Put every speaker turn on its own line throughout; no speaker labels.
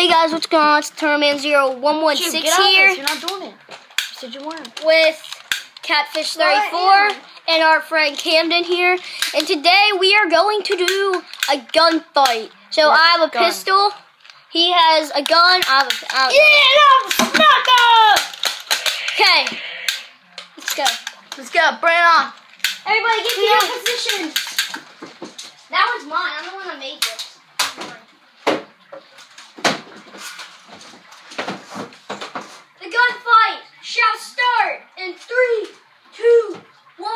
guys, what's going on? It's Turtleman0116 here.
You're not doing it. You said you weren't.
With Catfish34 and our friend Camden here. And today we are going to do a gunfight. So I have a pistol. He has a gun. I have a sniper! Okay. Let's go.
Let's go. Bring it on.
Everybody get to your positions. That one's mine. I'm the one that made this. The gunfight shall start in 3, 2, 1.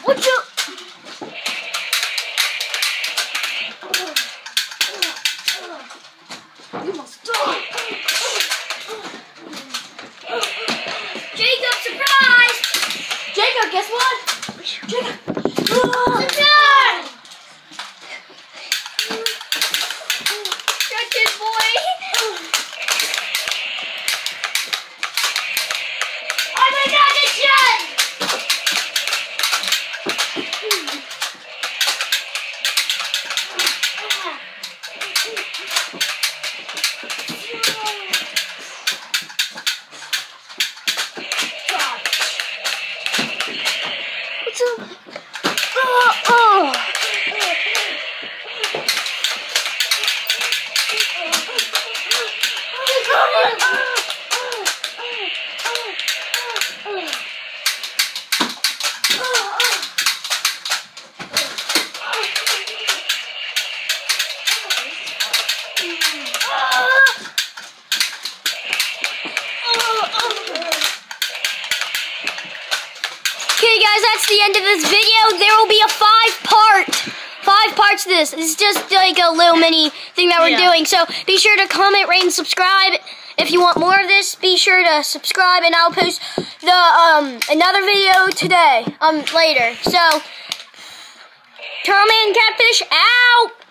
What you? You must die. Jacob, surprise!
Jacob, guess what? Jacob.
Surprise! Good boy. Oh my God, it's shot! Okay guys, that's the end of this video. There will be a 5 parts to this. It's just like a little mini thing that we're doing. So be sure to comment, rate, and subscribe. If you want more of this, be sure to subscribe, and I'll post the another video today, later. So Turtleman Catfish out.